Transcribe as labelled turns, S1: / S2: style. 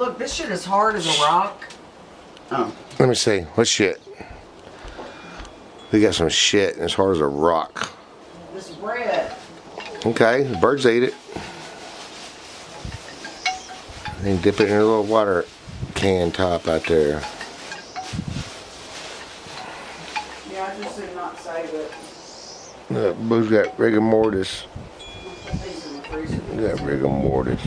S1: Look, this shit is hard as a rock.
S2: Oh.
S3: Let me see. What shit? We got some shit and it's hard as a rock.
S1: This bread.
S3: Okay, the birds ate it. Then dip it in a little water can top out there.
S1: Yeah, I just did not save it.
S3: Look, Boo's got rigor mortis.
S1: I'll put these in the freezer.
S3: We got rigor mortis.